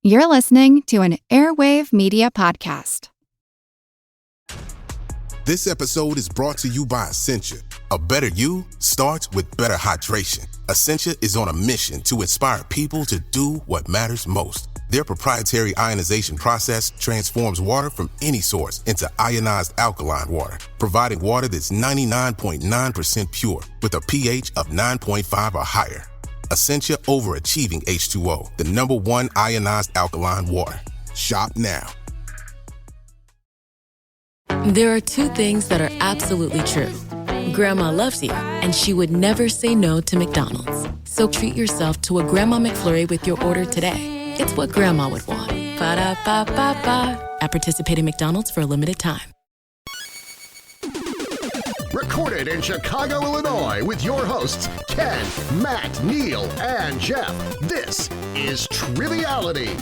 You're listening to an Airwave Media podcast. This episode is brought to you by Essentia. A better you starts with better hydration. Essentia is on a mission to inspire people to do what matters most. Their proprietary ionization process transforms water from any source into ionized alkaline water, providing water that's 99.9% pure with a pH of 9.5 or higher. Essentia Overachieving H2O, the #1 ionized alkaline water. Shop now. There are two things that are absolutely true. Grandma loves you, and she would never say no to McDonald's. So treat yourself to a Grandma McFlurry with your order today. It's what Grandma would want. Ba-da-ba-ba-ba. At participating McDonald's for a limited time. Recorded in Chicago, Illinois, with your hosts, Ken, Matt, Neil, and Jeff. This is Triviality.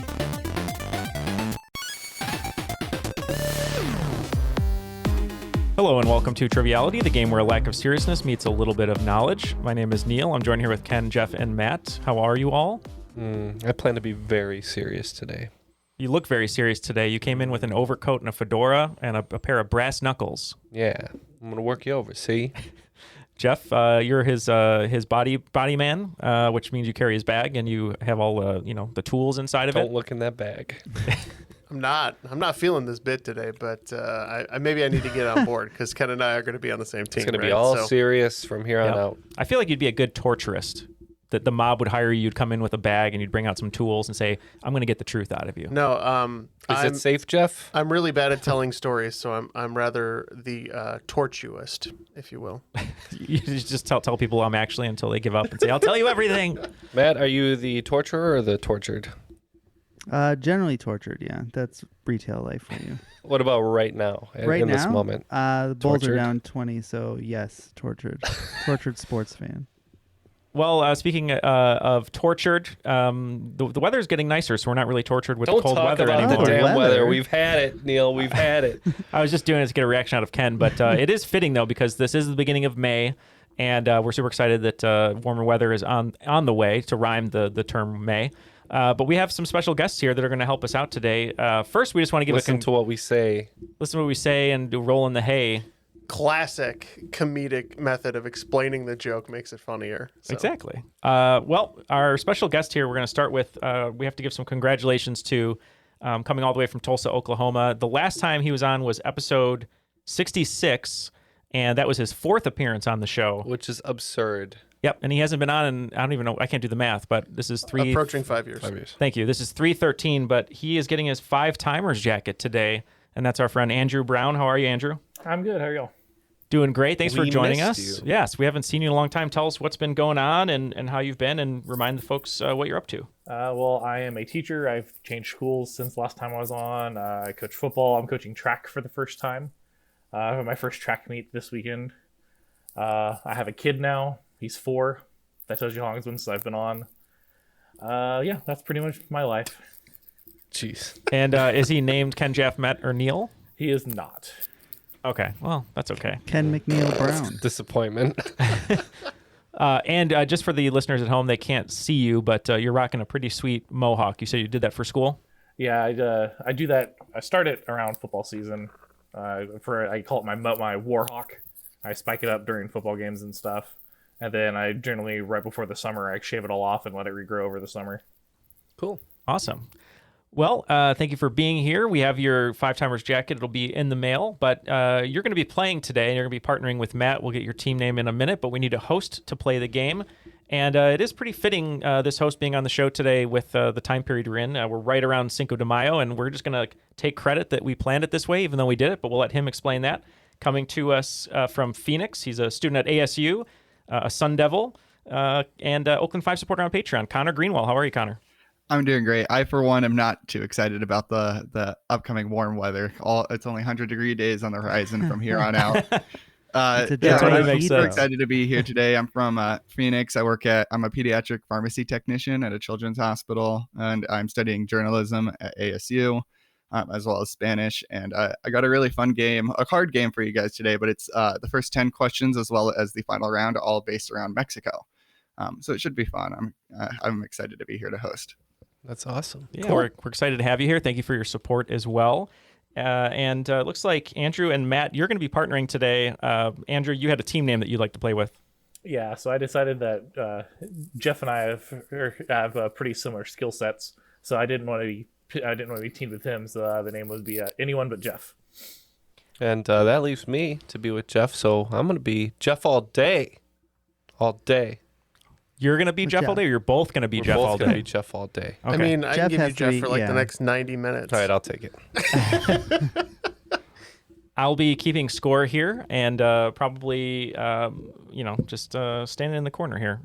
Hello and welcome to Triviality, the game where a lack of seriousness meets a little bit of knowledge. My name is Neil. I'm joined here with Ken, Jeff, and Matt. How are you all? I plan to be very serious today. You look very serious today. You came in with an overcoat and a fedora and a pair of brass knuckles. Yeah, I'm going to work you over, see? Jeff, you're his body man, which means you carry his bag and you have all the tools inside of it. Don't look in that bag. I'm not feeling this bit today, but maybe I need to get on board because Ken and I are going to be on the same team. It's going to be all serious from here on out. I feel like you'd be a good torturist. That the mob would hire you, you'd come in with a bag and you'd bring out some tools and say, I'm going to get the truth out of you. No, Is it safe, Jeff? I'm really bad at telling stories, so I'm rather the tortuist, if you will. You just tell people I'm actually until they give up and say, I'll tell you everything. Matt, are you the torturer or the tortured? Generally tortured, yeah. That's retail life for you. What about right now, in this moment? The Bulls Tortured? are down 20, so yes, tortured. Tortured sports fan. Well, speaking of tortured, the weather's getting nicer, so we're not really tortured with the cold weather Don't talk anymore. about the damn Weather. weather. We've had it, Neil. We've had it. I was just doing it to get a reaction out of Ken, but it is fitting, though, because this is the beginning of May, and we're super excited that warmer weather is on the way to rhyme the term May. But we have some special guests here that are going to help us out today. First, we just want to give Listen to what we say. Listen to what we say and do roll in the hay. Classic comedic method of explaining the joke makes it funnier. So. Exactly. Well, our special guest here, we're going to start with, we have to give some congratulations to coming all the way from Tulsa, Oklahoma. The last time he was on was episode 66, and that was his 4th appearance on the show. Which is absurd. Yep, and he hasn't been on, and I don't even know, I can't do the math, but this is approaching 5 years. 5 years. Thank you. This is 313, but he is getting his 5-timers jacket today, and that's our friend Andrew Brown. How are you, Andrew? I'm good. How are y'all? Doing great. Thanks for joining us. missed you. Yes, we haven't seen you in a long time. Tell us what's been going on and how you've been, and remind the folks what you're up to. Well, I am a teacher. I've changed schools since last time I was on. I coach football. I'm coaching track for the first time. I have my first track meet this weekend. I have a kid now. He's 4. That tells you how long it's been since I've been on. Yeah, that's pretty much my life. Jeez. And is he named Ken, Jeff, Matt, or Neil? He is not. Okay, well, that's okay. Ken McNeil Brown. Disappointment. And just for the listeners at home, they can't see you, but you're rocking a pretty sweet mohawk. You said you did that for school? Yeah, I do that. I start it around football season. I call it my war hawk. I spike it up during football games and stuff. And then I generally, right before the summer, I shave it all off and let it regrow over the summer. Cool. Awesome. Well, thank you for being here. We have your 5-timers jacket. It'll be in the mail, but you're going to be playing today, and you're going to be partnering with Matt. We'll get your team name in a minute, but we need a host to play the game. And it is pretty fitting, this host being on the show today with the time period we're in. We're right around Cinco de Mayo, and we're just going to take credit that we planned it this way, even though we did it, but we'll let him explain that. Coming to us from Phoenix, he's a student at ASU, a Sun Devil, and Oakland 5 supporter on Patreon, Connor Greenwall. How are you, Connor? I'm doing great. I, for one, am not too excited about the upcoming warm weather. It's only 100-degree days on the horizon from here on out. I'm super excited to be here today. I'm from Phoenix. I'm a pediatric pharmacy technician at a children's hospital, and I'm studying journalism at ASU, as well as Spanish. And I got a really fun game, a card game for you guys today, but it's the first 10 questions as well as the final round, all based around Mexico. So it should be fun. I'm excited to be here to host. That's awesome. Yeah, Cool. we're excited to have you here. Thank you for your support as well. And it looks like Andrew and Matt, you're going to be partnering today. Andrew, you had a team name that you'd like to play with. Yeah, so I decided that Jeff and I have pretty similar skill sets, so I didn't want to be teamed with him. So the name would be anyone but Jeff. And that leaves me to be with Jeff, so I'm going to be Jeff all day. All day. You're going to be Jeff all day, or you're both going to be Jeff all day? We're both going to be Jeff all day. Okay. I mean, I can Jeff give you has to Jeff be- for like yeah. the next 90 minutes. All right, I'll take it. I'll be keeping score here and probably, just standing in the corner here.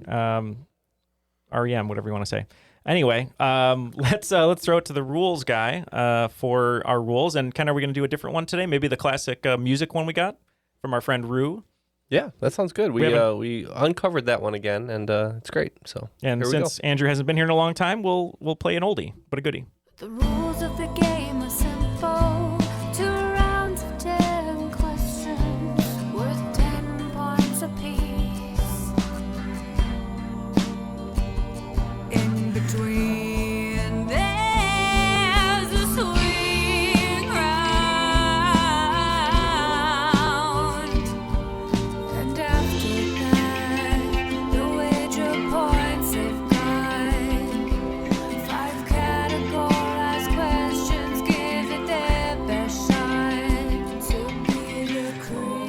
REM, whatever you want to say. Anyway, let's throw it to the rules guy for our rules. And Ken, are we going to do a different one today? Maybe the classic music one we got from our friend Rue. Yeah, that sounds good. We uncovered that one again, and it's great. So and since Andrew hasn't been here in a long time, we'll play an oldie but a goodie. The rules of the game are simple. 2 rounds of 10 questions worth 10 points apiece. In between, there's a swing round. And after that, the wager points they've got 5 categorized questions, give it their best shot to be the cream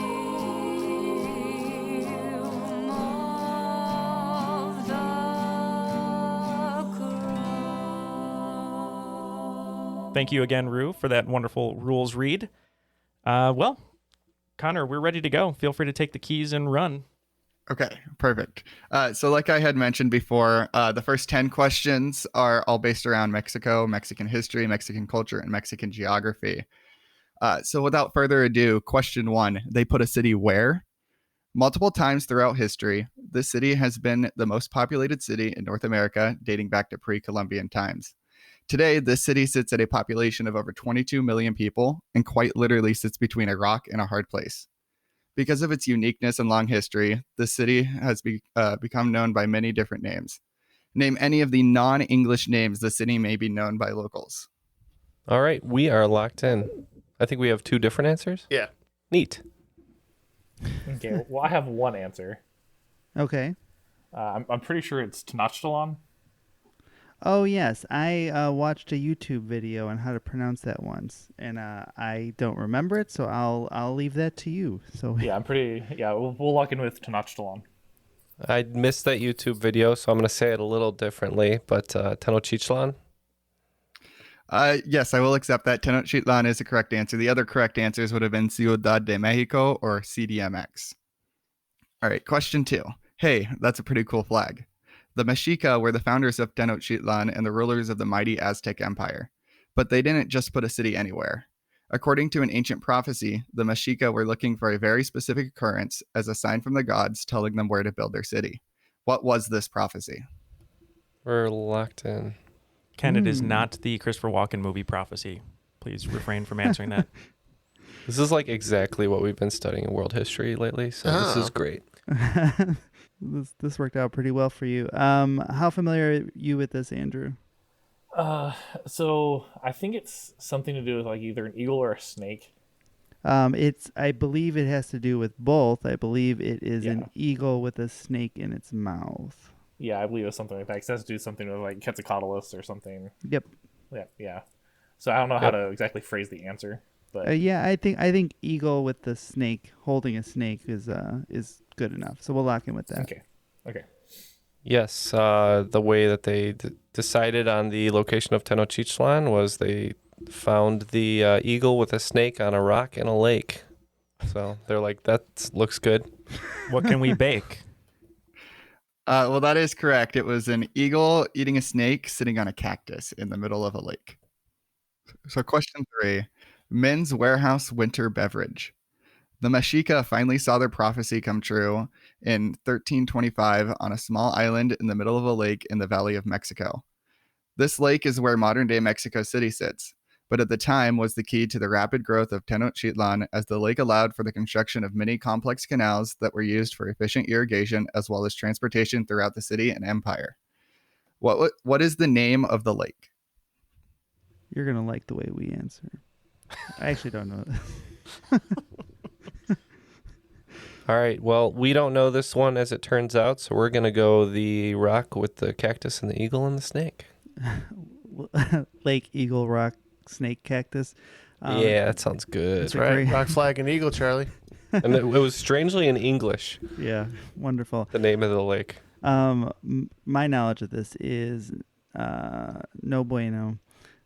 of the crop. Thank you again, Rue, for that wonderful rules read. Well, Connor, we're ready to go. Feel free to take the keys and run. Okay, perfect. So like I had mentioned before, the first 10 questions are all based around Mexico, Mexican history, Mexican culture, and Mexican geography. So without further ado, question 1, they put a city where? Multiple times throughout history, this city has been the most populated city in North America, dating back to pre-Columbian times. Today, this city sits at a population of over 22 million people and quite literally sits between a rock and a hard place. Because of its uniqueness and long history, the city has become known by many different names. Name any of the non-English names the city may be known by locals. All right, we are locked in. I think we have 2 different answers. Yeah. Neat. Okay, well, I have one answer. Okay. I'm pretty sure it's Tenochtitlan. Oh yes, I watched a YouTube video on how to pronounce that once, and I don't remember it, so I'll leave that to you. So Yeah, we'll lock in with Tenochtitlan. I missed that YouTube video, so I'm going to say it a little differently, but Tenochtitlan. Yes, I will accept that. Tenochtitlan is the correct answer. The other correct answers would have been Ciudad de Mexico or CDMX. All right, question 2. Hey, that's a pretty cool flag. The Mexica were the founders of Tenochtitlan and the rulers of the mighty Aztec Empire. But they didn't just put a city anywhere. According to an ancient prophecy, the Mexica were looking for a very specific occurrence as a sign from the gods telling them where to build their city. What was this prophecy? We're locked in. Ken, it is not the Christopher Walken movie Prophecy. Please refrain from answering that. This is like exactly what we've been studying in world history lately, so this is great. This worked out pretty well for you. How familiar are you with this, Andrew? So I think it's something to do with like either an eagle or a snake. I believe it has to do with both. I believe it is an eagle with a snake in its mouth. Yeah, I believe it's something like that. 'Cause it has to do something with like Quetzalcoatlus or something. Yep. Yeah. So I don't know how to exactly phrase the answer, but I think eagle with the snake holding a snake is good enough. So we'll lock in with that. Okay. Yes, the way that they decided on the location of Tenochtitlan was they found the eagle with a snake on a rock in a lake. So they're like, that looks good. What can we bake? Well, that is correct. It was an eagle eating a snake sitting on a cactus in the middle of a lake. So question 3, men's warehouse winter beverage. The Mexica finally saw their prophecy come true in 1325 on a small island in the middle of a lake in the Valley of Mexico. This lake is where modern-day Mexico City sits, but at the time was the key to the rapid growth of Tenochtitlan, as the lake allowed for the construction of many complex canals that were used for efficient irrigation as well as transportation throughout the city and empire. What is the name of the lake? You're gonna like the way we answer. I actually don't know. All right. Well, we don't know this one as it turns out, so we're going to go the rock with the cactus and the eagle and the snake. Lake, eagle, rock, snake, cactus. Yeah, that sounds good. That's right. Rock, flag, and eagle, Charlie. And it was strangely in English. Yeah, wonderful. The name of the lake. My knowledge of this is no bueno.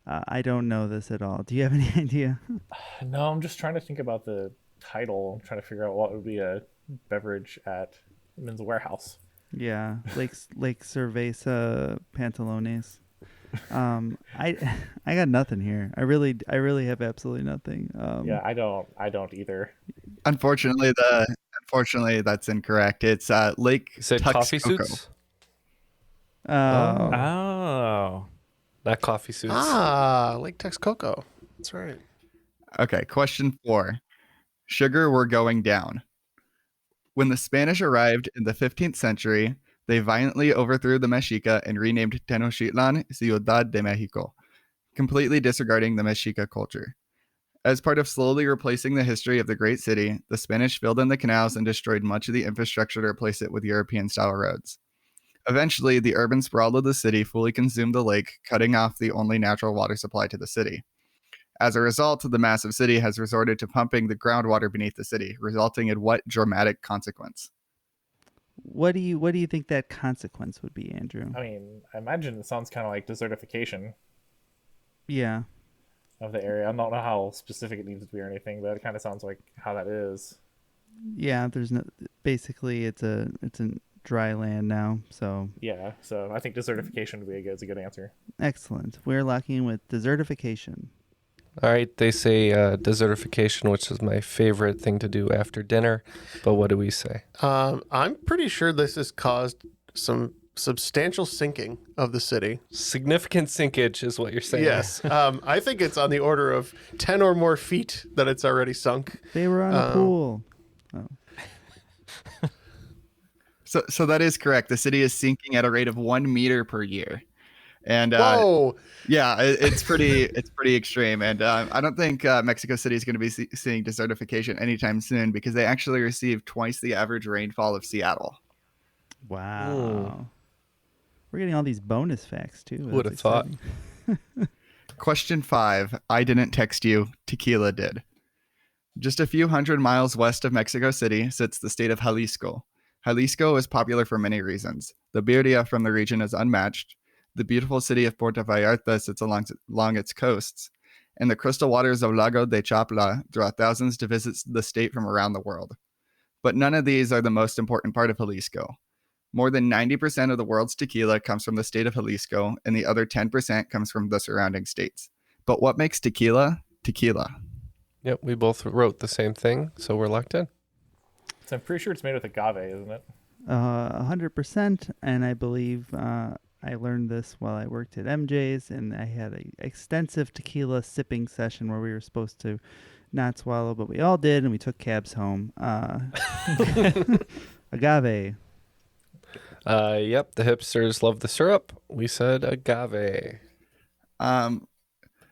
I don't know this at all. Do you have any idea? No, I'm just trying to think about the title. I'm trying to figure out what would be a beverage at Men's Warehouse. Yeah, Lake Cerveza Pantalones. I got nothing here. I really have absolutely nothing. Yeah, I don't either. Unfortunately, that's incorrect. It's Lake Said coffee Texcoco. suits? Oh. Not coffee suits. Lake Texcoco. That's right. Okay, question 4. Sugar were going down. When the Spanish arrived in the 15th century, they violently overthrew the Mexica and renamed Tenochtitlan Ciudad de Mexico, completely disregarding the Mexica culture. As part of slowly replacing the history of the great city, the Spanish filled in the canals and destroyed much of the infrastructure to replace it with European-style roads. Eventually, the urban sprawl of the city fully consumed the lake, cutting off the only natural water supply to the city. As a result, the massive city has resorted to pumping the groundwater beneath the city, resulting in what dramatic consequence? What do you think that consequence would be, Andrew? I mean, I imagine it sounds kind of like desertification Yeah. of the area. I don't know how specific it needs to be or anything, but it kind of sounds like how that is. Yeah, there's no basically it's a dry land now, so Yeah, so I think desertification would be a good answer. excellent. We're locking in with desertification. All right. They say desertification, which is my favorite thing to do after dinner. But what do we say? I'm pretty sure this has caused some substantial sinking of the city. Significant sinkage is what you're saying. Yes. I think it's on the order of 10 or more feet that it's already sunk. They were on a pool. Oh. So that is correct. The city is sinking at a rate of 1 meter per year. And Whoa! Yeah, it's pretty extreme. And I don't think Mexico City is going to be seeing desertification anytime soon because they actually receive twice the average rainfall of Seattle. Wow. Ooh. We're getting all these bonus facts too. Would have thought. Question 5. I didn't text you. Tequila did. Just a few hundred miles west of Mexico City sits the state of Jalisco. Jalisco is popular for many reasons. The birria from the region is unmatched. The beautiful city of Puerto Vallarta sits along its coasts, and the crystal waters of Lago de Chapala draw thousands to visit the state from around the world. But none of these are the most important part of Jalisco. More than 90% of the world's tequila comes from the state of Jalisco, and the other 10% comes from the surrounding states. But what makes tequila tequila? Yep, we both wrote the same thing, so we're locked in. So I'm pretty sure it's made with agave, isn't it? 100%, and I believe I learned this while I worked at MJ's, and I had an extensive tequila sipping session where we were supposed to not swallow, but we all did, and we took cabs home. Agave. Yep, the hipsters love the syrup. We said agave.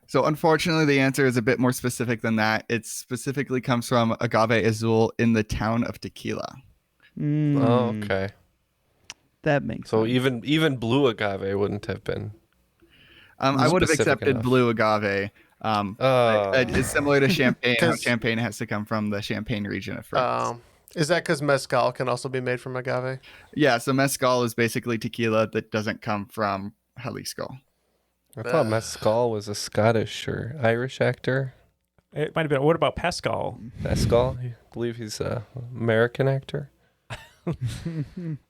So unfortunately, the answer is a bit more specific than that. It specifically comes from agave azul in the town of Tequila. Oh, okay. That makes so sense. even blue agave wouldn't have been. I would have specific accepted enough. blue agave. It's similar to Champagne. How Champagne has to come from the Champagne region of France. Is that because mezcal can also be made from agave? Yeah, so mezcal is basically tequila that doesn't come from Jalisco. I thought Mescal was a Scottish or Irish actor. It might have been. What about Pascal? Mescal? I believe he's an American actor.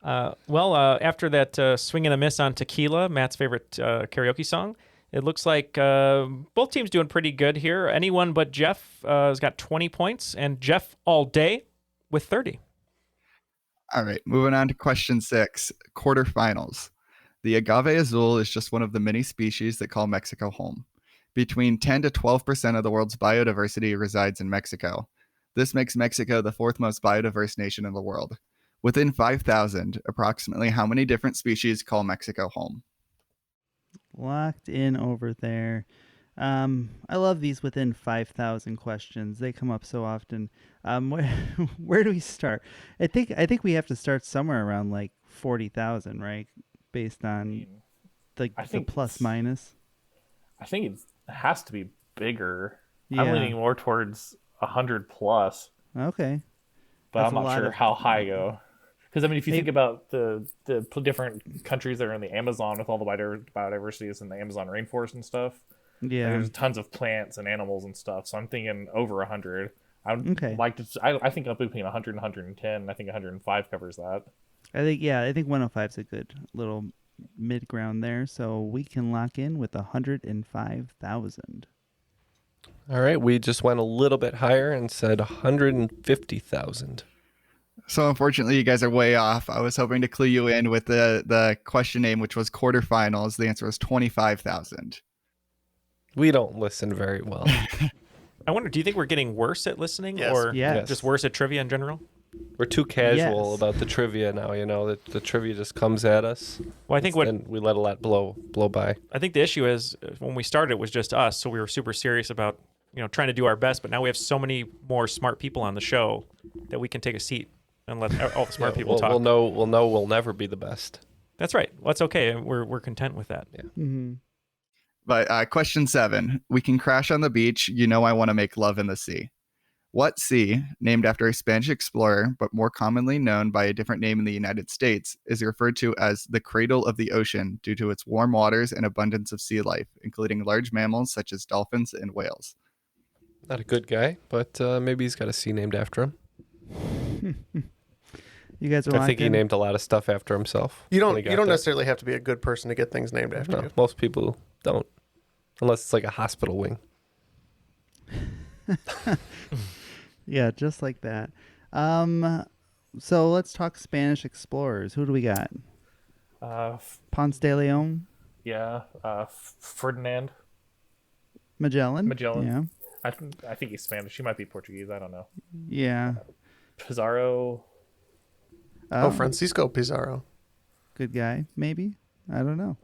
After that swing and a miss on Tequila, Matt's favorite karaoke song, it looks like both teams doing pretty good here. Anyone but Jeff has got 20 points, and Jeff all day with 30. All right, moving on to question 6, quarterfinals. The agave azul is just one of the many species that call Mexico home. Between 10 to 12% of the world's biodiversity resides in Mexico. This makes Mexico the 4th most biodiverse nation in the world. Within 5,000, approximately how many different species call Mexico home? locked in over there. I love these within 5,000 questions. They come up so often. Where do we start? I think we have to start somewhere around like 40,000, right? Based on the plus minus. I think it has to be bigger. Yeah. I'm leaning more towards 100 plus. Okay. But That's I'm not sure how high go. Because, I mean, if you think about the different countries that are in the Amazon with all the biodiversities and the Amazon rainforest and stuff, there's tons of plants and animals and stuff. So I'm thinking over 100. I think up between 100 and 110. I think 105 covers that. I think 105 is a good little mid ground there. So we can lock in with 105,000. All right, we just went a little bit higher and said 150,000. So unfortunately, you guys are way off. I was hoping to clue you in with the question name, which was quarterfinals. The answer was 25,000. We don't listen very well. I wonder, do you think we're getting worse at listening or just worse at trivia in general? We're too casual about the trivia now, that the trivia just comes at us. Well, I think and we let a lot blow by. I think the issue is when we started, it was just us, so we were super serious about trying to do our best. But now we have so many more smart people on the show that we can take a seat and let all the smart people talk. We'll know we'll never be the best. That's right. Well, that's okay. We're content with that. Yeah. Mm-hmm. But question 7, we can crash on the beach. I want to make love in the sea. What sea, named after a Spanish explorer, but more commonly known by a different name in the United States, is referred to as the cradle of the ocean due to its warm waters and abundance of sea life, including large mammals such as dolphins and whales? Not a good guy, but maybe he's got a sea named after him. You guys are I think he named a lot of stuff after himself. You don't necessarily have to be a good person to get things named after you. Most people don't, unless it's like a hospital wing. Yeah, just like that. So let's talk Spanish explorers. Who do we got? Ponce de Leon. Yeah. Ferdinand. Magellan. Yeah. I think he's Spanish. He might be Portuguese. I don't know. Yeah. Pizarro. Francisco Pizarro. Good guy, maybe. I don't know.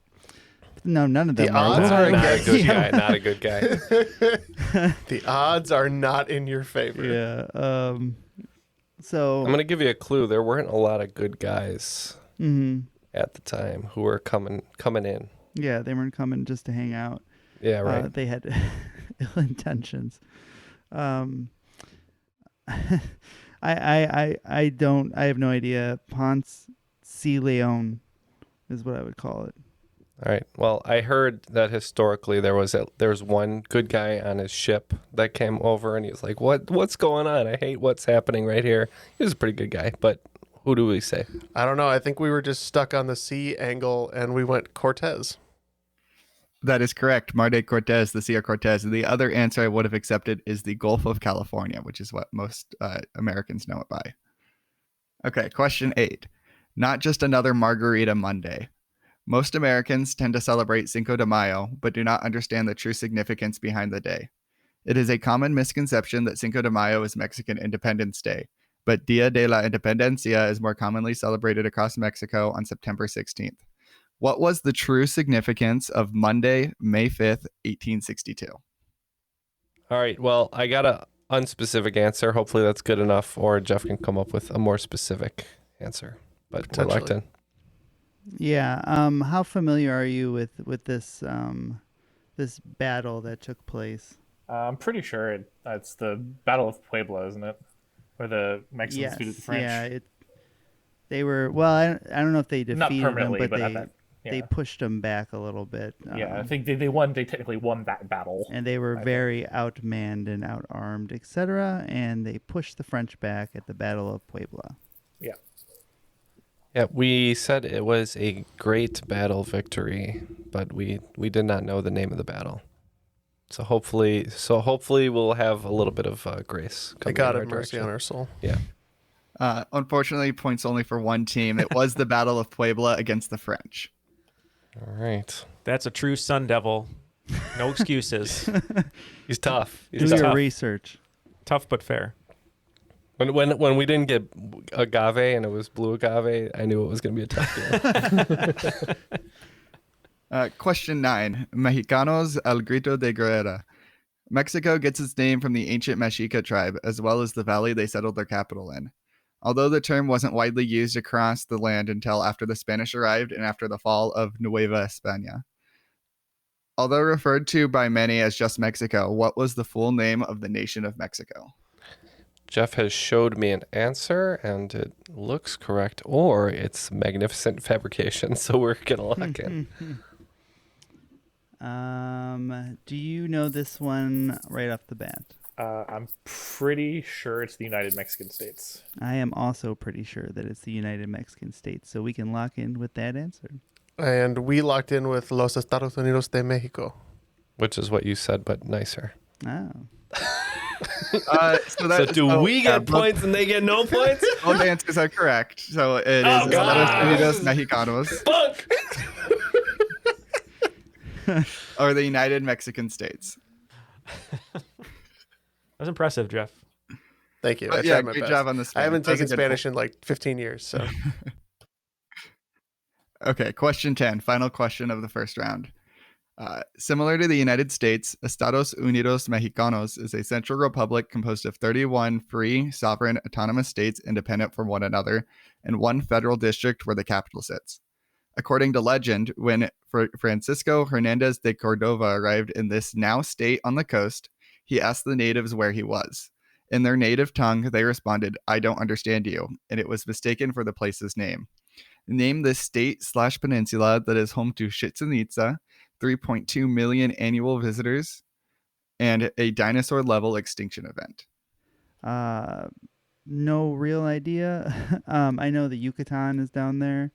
No, none of them. The odds are not a good guy. Not a good guy. The odds are not in your favor. Yeah. So I'm gonna give you a clue. There weren't a lot of good guys at the time who were coming in. Yeah, they weren't coming just to hang out. Yeah, right. They had ill intentions. I have no idea. Ponce de Leon is what I would call it. All right. Well, I heard that historically there was one good guy on his ship that came over and he was like, "What's going on? I hate what's happening right here." He was a pretty good guy, but who do we say? I don't know. I think we were just stuck on the sea angle and we went Cortez. That is correct. Mar de Cortez, the Sea of Cortez. The other answer I would have accepted is the Gulf of California, which is what most Americans know it by. Okay, question 8. Not just another Margarita Monday. Most Americans tend to celebrate Cinco de Mayo, but do not understand the true significance behind the day. It is a common misconception that Cinco de Mayo is Mexican Independence Day, but Dia de la Independencia is more commonly celebrated across Mexico on September 16th. What was the true significance of Monday, May 5th, 1862? All right. Well, I got an unspecific answer. Hopefully that's good enough, or Jeff can come up with a more specific answer. But we're locked in. Yeah. How familiar are you with this this battle that took place? I'm pretty sure it's the Battle of Puebla, isn't it? Where the Mexicans defeated the French. Yeah. They were I don't know if they defeated them, but they pushed them back a little bit. Yeah, I think they won. They technically won that battle, and they were very outmanned and outarmed, etc. And they pushed the French back at the Battle of Puebla. Yeah. Yeah, we said it was a great battle victory, but we did not know the name of the battle. So hopefully we'll have a little bit of grace. May God have mercy on our soul. Yeah. Unfortunately, points only for one team. It was the Battle of Puebla against the French. All right. That's a true Sun Devil. No excuses. He's tough. Do your research. Tough but fair. When we didn't get agave and it was blue agave, I knew it was going to be a tough Question 9. Mexicanos el grito de guerra. Mexico gets its name from the ancient Mexica tribe, as well as the valley they settled their capital in. Although the term wasn't widely used across the land until after the Spanish arrived and after the fall of Nueva España. Although referred to by many as just Mexico, what was the full name of the nation of Mexico? Jeff has showed me an answer, and it looks correct, or it's magnificent fabrication, so we're going to lock in. Do you know this one right off the bat? I'm pretty sure it's the United Mexican States. I am also pretty sure that it's the United Mexican States, so we can lock in with that answer. And we locked in with Los Estados Unidos de Mexico. Which is what you said, but nicer. Oh. So do we get points and they get no points? All the answers are correct. So it is Estados Unidos Mexicanos. Fuck! Or the United Mexican States. That was impressive, Jeff. Thank you. Yeah, great job on this. I haven't taken Spanish in like 15 years, so. Okay, question 10, final question of the first round. Similar to the United States, Estados Unidos Mexicanos is a central republic composed of 31 free, sovereign, autonomous states independent from one another, and one federal district where the capital sits. According to legend, when Francisco Hernandez de Cordova arrived in this now state on the coast, he asked the natives where he was. In their native tongue, they responded, "I don't understand you," and it was mistaken for the place's name. Name this state/peninsula that is home to Chichén Itzá, 3.2 million annual visitors, and a dinosaur-level extinction event. No real idea. I know that Yucatan is down there.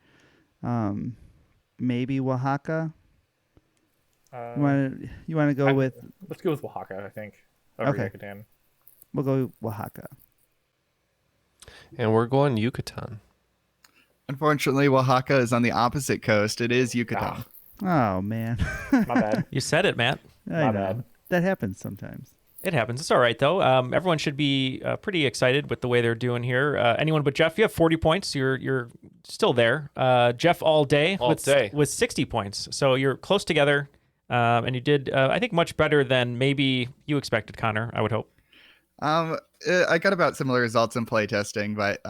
Maybe Oaxaca. You want to go with? Let's go with Oaxaca. I think. Over Yucatan. We'll go Oaxaca. And we're going Yucatan. Unfortunately, Oaxaca is on the opposite coast. It is Yucatan. Oh man. My bad. You said it, Matt. My bad. That happens sometimes. It happens. It's all right, though. Everyone should be pretty excited with the way they're doing here. Anyone but Jeff, you have 40 points. You're still there. Jeff all day with 60 points. So you're close together, and you did, I think, much better than maybe you expected, Connor, I would hope. I got about similar results in playtesting, but...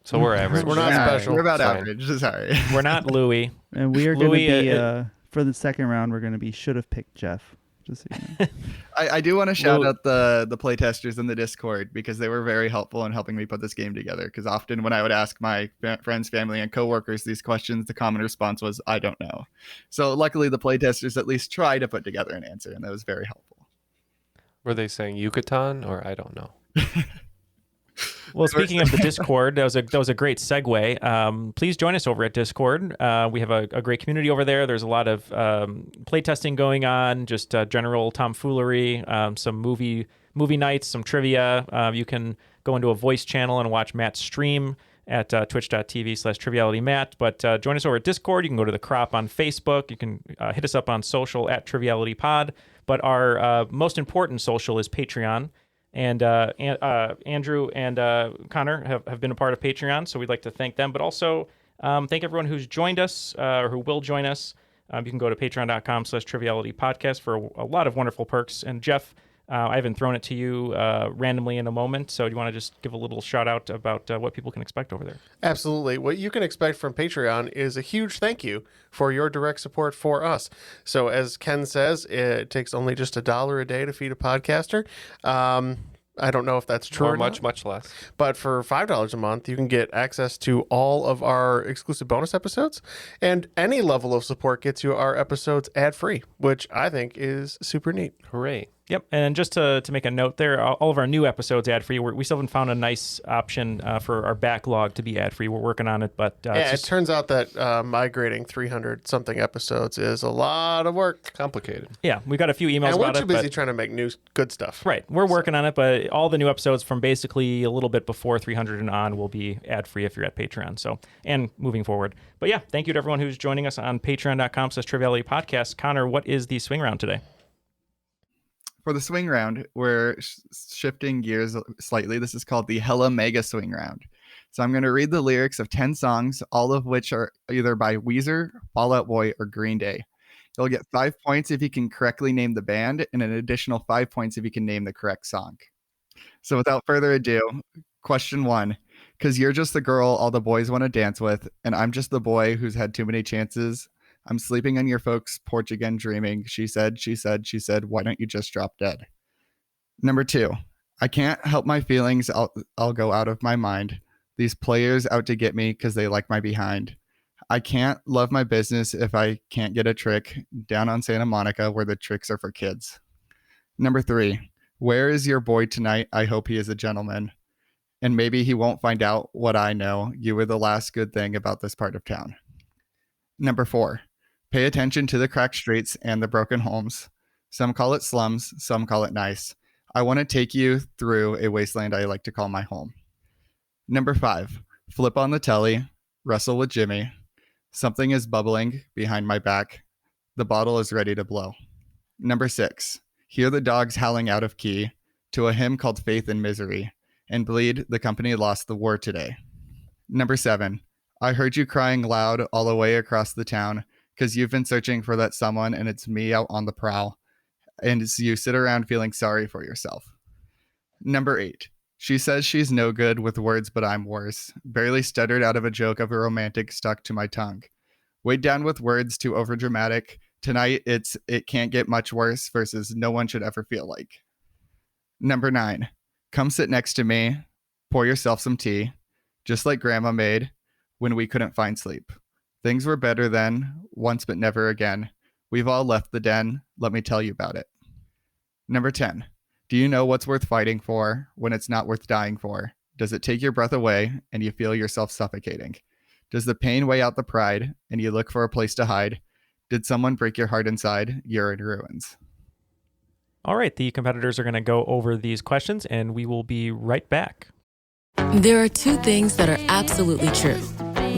So we're average. We're not special. We're about average. Sorry. We're not Louis. And we are going to be, for the second round, we're going to be should have picked Jeff. Just so you know. I do want to shout out the playtesters in the Discord because they were very helpful in helping me put this game together. Because often when I would ask my friends, family, and coworkers these questions, the common response was, "I don't know." So luckily the playtesters at least try to put together an answer, and that was very helpful. Were they saying Yucatan or I don't know? Well, speaking of the Discord, that was a great segue. Please join us over at Discord. We have a great community over there. There's a lot of playtesting going on, just general tomfoolery, some movie nights, some trivia. You can go into a voice channel and watch Matt stream at twitch.tv/trivialitymatt. But join us over at Discord. You can go to The Crop on Facebook. You can hit us up on social at trivialitypod. But our most important social is Patreon. And Andrew and Connor have been a part of Patreon, so we'd like to thank them. But also thank everyone who's joined us or who will join us. You can go to patreon.com/trivialitypodcast for a lot of wonderful perks. And Jeff, I haven't thrown it to you randomly in a moment, so do you want to just give a little shout out about what people can expect over there? Absolutely. What you can expect from Patreon is a huge thank you for your direct support for us. So as Ken says, it takes only just $1 a day to feed a podcaster. I don't know if that's true or much, not, much less. But for $5 a month, you can get access to all of our exclusive bonus episodes, and any level of support gets you our episodes ad-free, which I think is super neat. Hooray. Yep, and just to make a note there, all of our new episodes ad-free. We still haven't found a nice option for our backlog to be ad-free. We're working on it, but... it turns out that migrating 300-something episodes is a lot of work. Complicated. Yeah, we got a few emails about it. And we're too busy trying to make new good stuff. Right, we're working on it, but all the new episodes from basically a little bit before 300 and on will be ad-free if you're at Patreon, so, and moving forward. But yeah, thank you to everyone who's joining us on patreon.com/trivialitypodcast. Connor, what is the swing round today? For the swing round, we're shifting gears slightly. This is called the Hella Mega Swing Round. So I'm going to read the lyrics of 10 songs, all of which are either by Weezer, Fall Out Boy, or Green Day. He'll get 5 points if he can correctly name the band and an additional 5 points if he can name the correct song. So without further ado, question 1. Because you're just the girl all the boys want to dance with, and I'm just the boy who's had too many chances. I'm sleeping on your folks' porch again dreaming. She said, why don't you just drop dead? Number 2. I can't help my feelings. I'll go out of my mind. These players out to get me because they like my behind. I can't love my business if I can't get a trick down on Santa Monica where the tricks are for kids. Number 3, where is your boy tonight? I hope he is a gentleman. And maybe he won't find out what I know. You were the last good thing about this part of town. Number 4, pay attention to the cracked streets and the broken homes. Some call it slums, some call it nice. I want to take you through a wasteland I like to call my home. Number 5, flip on the telly, wrestle with Jimmy. Something is bubbling behind my back. The bottle is ready to blow. Number 6, hear the dogs howling out of key to a hymn called Faith in Misery, and bleed, the company lost the war today. Number 7, I heard you crying loud all the way across the town because you've been searching for that someone and it's me out on the prowl. And you sit around feeling sorry for yourself. Number 8, she says she's no good with words, but I'm worse. Barely stuttered out of a joke of a romantic stuck to my tongue. Weighed down with words too overdramatic. Tonight, it can't get much worse versus no one should ever feel like. Number 9, come sit next to me. Pour yourself some tea. Just like Grandma made when we couldn't find sleep. Things were better then, once but never again. We've all left the den. Let me tell you about it. Number 10. Do you know what's worth fighting for when it's not worth dying for? Does it take your breath away and you feel yourself suffocating? Does the pain weigh out the pride and you look for a place to hide? Did someone break your heart inside? You're in ruins. All right, the competitors are going to go over these questions, and we will be right back. There are 2 things that are absolutely true.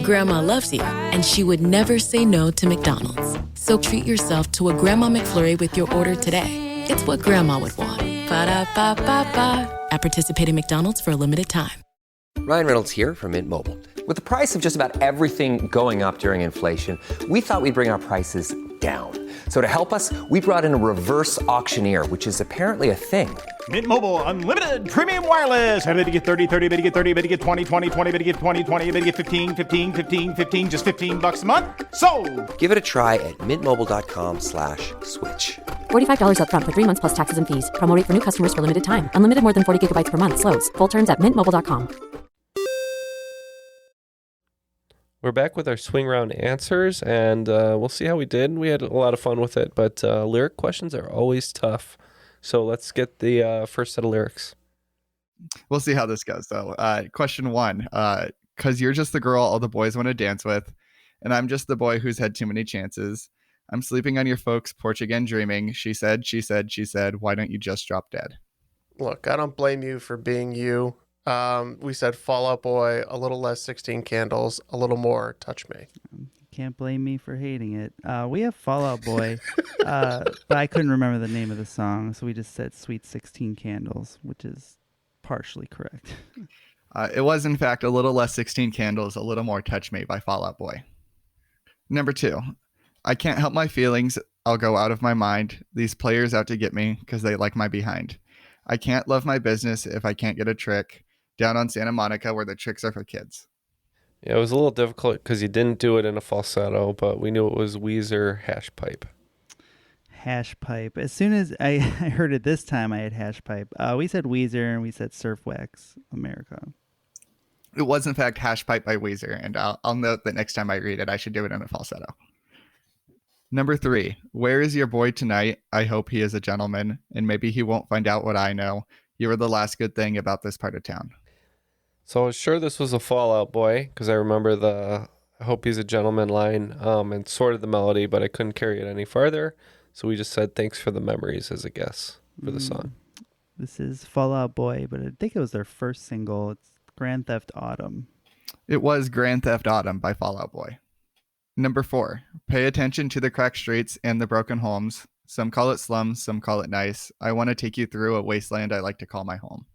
Grandma loves you, and she would never say no to McDonald's. So treat yourself to a Grandma McFlurry with your order today. It's what Grandma would want. Ba-da-ba-ba-ba. At participating McDonald's for a limited time. Ryan Reynolds here from Mint Mobile. With the price of just about everything going up during inflation, we thought we'd bring our prices down. So to help us, we brought in a reverse auctioneer, which is apparently a thing. Mint Mobile Unlimited Premium Wireless. How to get 30, 30, bit to get 30, bit to get 20, 20, 20, bit to get 20, 20, bit to get 15, 15, 15, 15, just $15 a month? Sold! Give it a try at mintmobile.com/switch. $45 up front for 3 months plus taxes and fees. Promo rate for new customers for limited time. Unlimited more than 40 gigabytes per month. Slows full terms at mintmobile.com. We're back with our swing round answers, and we'll see how we did. We had a lot of fun with it, but lyric questions are always tough. So let's get the first set of lyrics. We'll see how this goes, though. Question 1, because you're just the girl all the boys want to dance with, and I'm just the boy who's had too many chances. I'm sleeping on your folks' porch again dreaming. She said, why don't you just drop dead? Look, I don't blame you for being you. We said Fall Out Boy, a little less 16 Candles, a little more Touch Me. Can't blame me for hating it. We have Fall Out Boy, but I couldn't remember the name of the song, so we just said Sweet 16 Candles, which is partially correct. It was, in fact, a little less 16 Candles, a little more Touch Me by Fall Out Boy. Number 2, I can't help my feelings. I'll go out of my mind. These players out to get me because they like my behind. I can't love my business if I can't get a trick down on Santa Monica where the tricks are for kids. Yeah, it was a little difficult because you didn't do it in a falsetto, but we knew it was Weezer Hash Pipe. Hash Pipe. As soon as I heard it this time, I had Hash Pipe. We said Weezer and we said Surf Wax America. It was, in fact, Hash Pipe by Weezer, and I'll note that next time I read it, I should do it in a falsetto. Number 3, where is your boy tonight? I hope he is a gentleman, and maybe he won't find out what I know. You were the last good thing about this part of town. So I was sure this was a Fall Out Boy because I remember the I hope he's a gentleman line and sort of the melody, but I couldn't carry it any farther. So we just said thanks for the memories as a guess for the song. This is Fall Out Boy, but I think it was their first single. It's Grand Theft Autumn. It was Grand Theft Autumn by Fall Out Boy. Number 4, pay attention to the cracked streets and the broken homes. Some call it slums, some call it nice. I want to take you through a wasteland I like to call my home.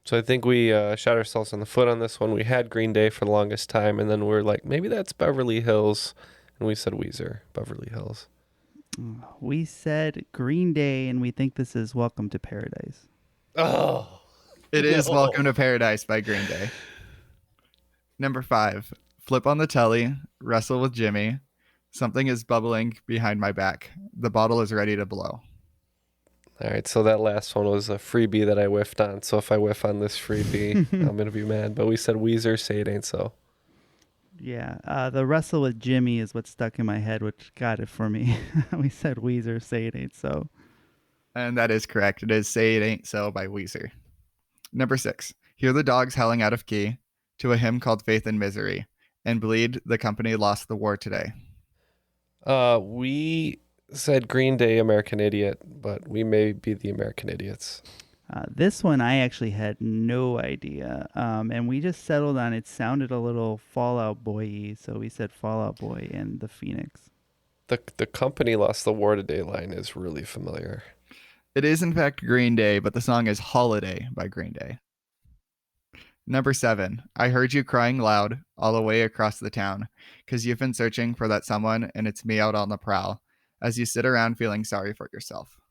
So I think we shot ourselves in the foot on this one. We had Green Day for the longest time, and then we were like, maybe that's Beverly Hills. And we said Weezer, Beverly Hills. We said Green Day, and we think this is Welcome to Paradise. Oh, it is Welcome to Paradise by Green Day. Number 5, flip on the telly, wrestle with Jimmy. Something is bubbling behind my back. The bottle is ready to blow. All right, so that last one was a freebie that I whiffed on. So if I whiff on this freebie, I'm going to be mad. But we said Weezer, Say It Ain't So. Yeah, the wrestle with Jimmy is what stuck in my head, which got it for me. We said Weezer, Say It Ain't So. And that is correct. It is Say It Ain't So by Weezer. Number 6, hear the dogs howling out of key to a hymn called Faith and Misery. And Bleed, the company lost the war today. We said Green Day, American Idiot, but we may be the American Idiots. This one I actually had no idea, and we just settled on it sounded a little Fall Out Boy-y, so we said Fall Out Boy and the Phoenix. The company lost the war today line is really familiar. It is in fact Green Day, but the song is Holiday by Green Day. Number 7, I heard you crying loud all the way across the town, 'cause you've been searching for that someone, and it's me out on the prowl, as you sit around feeling sorry for yourself.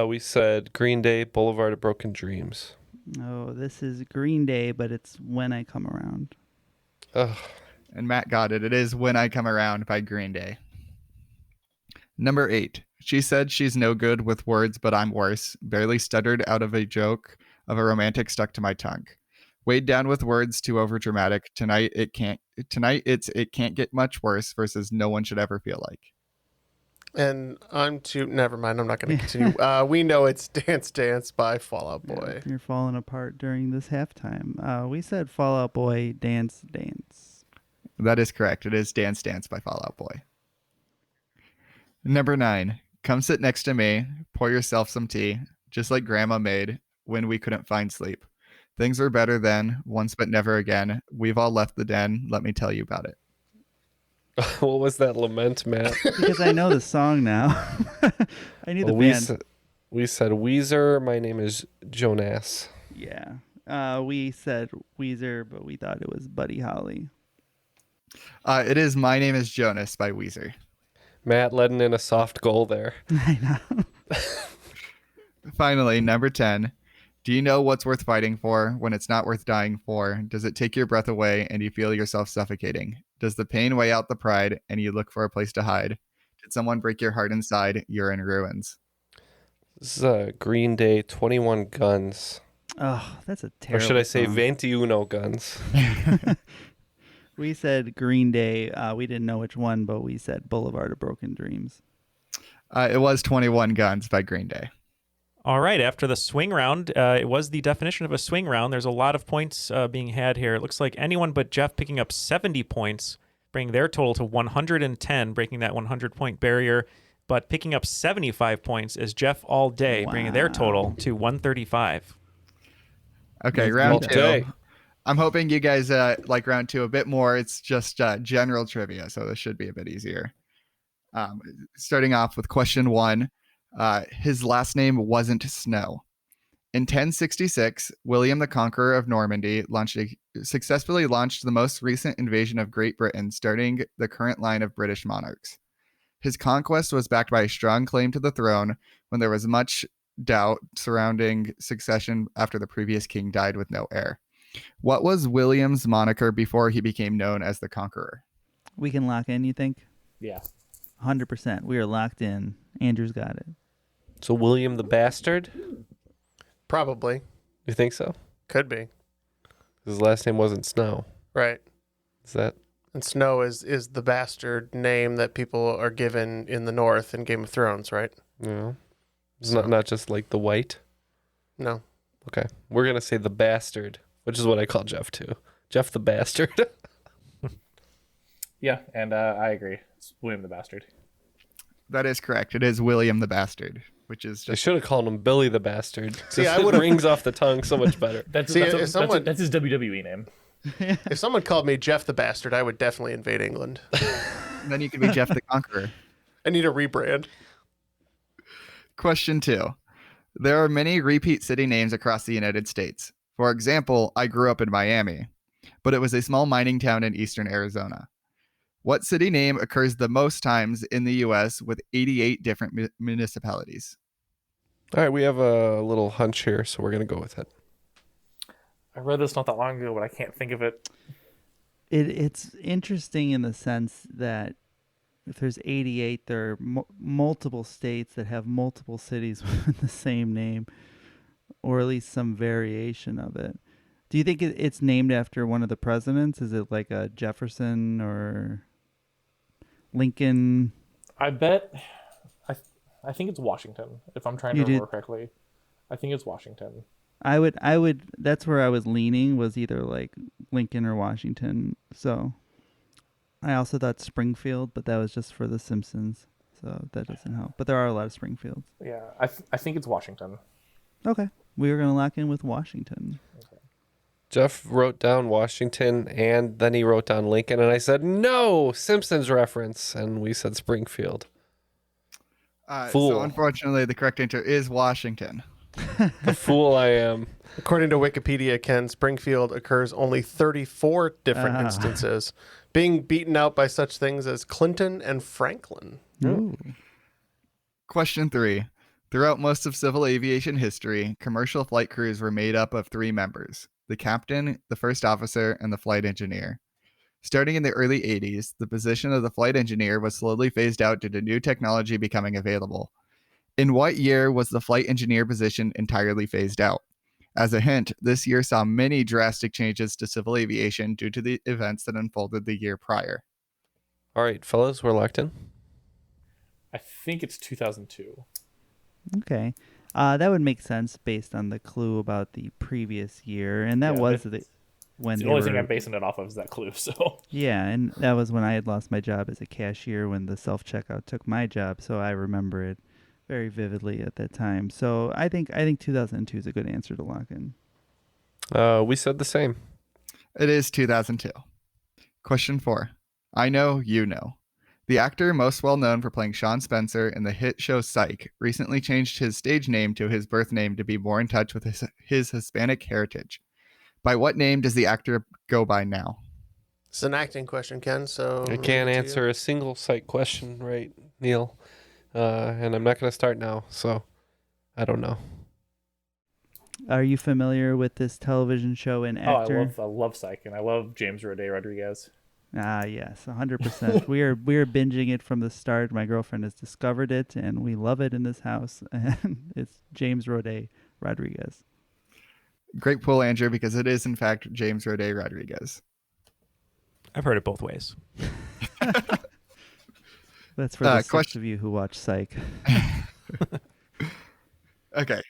We said Green Day, Boulevard of Broken Dreams. Oh, this is Green Day, but it's When I Come Around. Ugh. And Matt got it. It is When I Come Around by Green Day. Number 8, she said she's no good with words, but I'm worse. Barely stuttered out of a joke of a romantic stuck to my tongue. Weighed down with words too overdramatic. Tonight it's It Can't Get Much Worse versus No One Should Ever Feel Like. And never mind, I'm not going to continue. We know it's Dance Dance by Fall Out Boy. Yeah, you're falling apart during this halftime. We said Fall Out Boy, Dance Dance. That is correct. It is Dance Dance by Fall Out Boy. Number 9, come sit next to me, pour yourself some tea, just like Grandma made when we couldn't find sleep. Things were better then, once but never again. We've all left the den. Let me tell you about it. What was that lament, Matt? Because I know the song now. I knew the band. We said Weezer. My name is Jonas. Yeah. We said Weezer, but we thought it was Buddy Holly. It is My Name is Jonas by Weezer. Matt letting in a soft goal there. I know. Finally, number 10. Do you know what's worth fighting for when it's not worth dying for? Does it take your breath away and you feel yourself suffocating? Does the pain weigh out the pride and you look for a place to hide? Did someone break your heart inside? You're in ruins. This is Green Day, 21 Guns. Oh, that's a terrible Or should I say song. 21 Guns? We said Green Day. We didn't know which one, but we said Boulevard of Broken Dreams. It was 21 Guns by Green Day. All right, after the swing round, it was the definition of a swing round. There's a lot of points being had here. It looks like anyone but Jeff picking up 70 points, bringing their total to 110, breaking that 100-point barrier. But picking up 75 points is Jeff all day, bringing their total to 135. Okay, round 2. I'm hoping you guys like round 2 a bit more. It's just general trivia, so this should be a bit easier. Starting off with question 1. His last name wasn't Snow. In 1066, William the Conqueror of Normandy successfully launched the most recent invasion of Great Britain, starting the current line of British monarchs. His conquest was backed by a strong claim to the throne when there was much doubt surrounding succession after the previous king died with no heir. What was William's moniker before he became known as the Conqueror? We can lock in, you think? Yeah. 100%. We are locked in. Andrew's got it. So William the Bastard? Probably. You think so? Could be. His last name wasn't Snow. Right. Is that? And Snow is the bastard name that people are given in the North in Game of Thrones, right? Yeah. It's not just like the white? No. Okay. We're going to say the Bastard, which is what I call Jeff too. Jeff the Bastard. Yeah, and I agree. It's William the Bastard. That is correct. It is William the Bastard, which is just... I should have called him Billy the Bastard. See, it rings off the tongue so much better. That's his WWE name. If someone called me Jeff the Bastard, I would definitely invade England. Then you could be Jeff the Conqueror. I need a rebrand. Question 2. There are many repeat city names across the United States. For example, I grew up in Miami, but it was a small mining town in eastern Arizona. What city name occurs the most times in the U.S. with 88 different municipalities? All right, we have a little hunch here, so we're going to go with it. I read this not that long ago, but I can't think of it. It's interesting in the sense that if there's 88, there are multiple states that have multiple cities with the same name, or at least some variation of it. Do you think it's named after one of the presidents? Is it like a Jefferson or Lincoln? I bet. I think it's Washington. If I'm trying to remember correctly, I think it's Washington. I would. That's where I was leaning, was either like Lincoln or Washington. So I also thought Springfield, but that was just for The Simpsons, so that doesn't help. But there are a lot of Springfields. Yeah, I think it's Washington. Okay, we were gonna lock in with Washington. Okay. Jeff wrote down Washington, and then he wrote down Lincoln, and I said, no, Simpsons reference, and we said Springfield. Fool. So unfortunately, the correct answer is Washington. The fool I am. According to Wikipedia, Ken, Springfield occurs only 34 different instances, being beaten out by such things as Clinton and Franklin. Ooh. Question 3. Throughout most of civil aviation history, commercial flight crews were made up of 3 members: the captain, the first officer, and the flight engineer. Starting in the early 80s, the position of the flight engineer was slowly phased out due to new technology becoming available. In what year was the flight engineer position entirely phased out? As a hint, this year saw many drastic changes to civil aviation due to the events that unfolded the year prior. All right, fellas, we're locked in. I think it's 2002. Okay. That would make sense based on the clue about the previous year, and that was when the only thing I'm basing it off of is that clue. So yeah, and that was when I had lost my job as a cashier when the self-checkout took my job, so I remember it very vividly at that time. So I think 2002 is a good answer to lock in. We said the same. It is 2002. Question 4. I know, you know. The actor most well known for playing Sean Spencer in the hit show Psych recently changed his stage name to his birth name to be more in touch with his Hispanic heritage. By what name does the actor go by now? It's an acting question, Ken, so... I can't answer a single Psych question, right, Neil? And I'm not going to start now, so I don't know. Are you familiar with this television show and actor? I love Psych, and I love James Roday Rodriguez. Ah, yes, 100%. we are binging it from the start. My girlfriend has discovered it, and we love it in this house. And it's James Roday Rodriguez. Great pull, Andrew, because it is, in fact, James Roday Rodriguez. I've heard it both ways. That's for the six of you who watch Psych. Okay,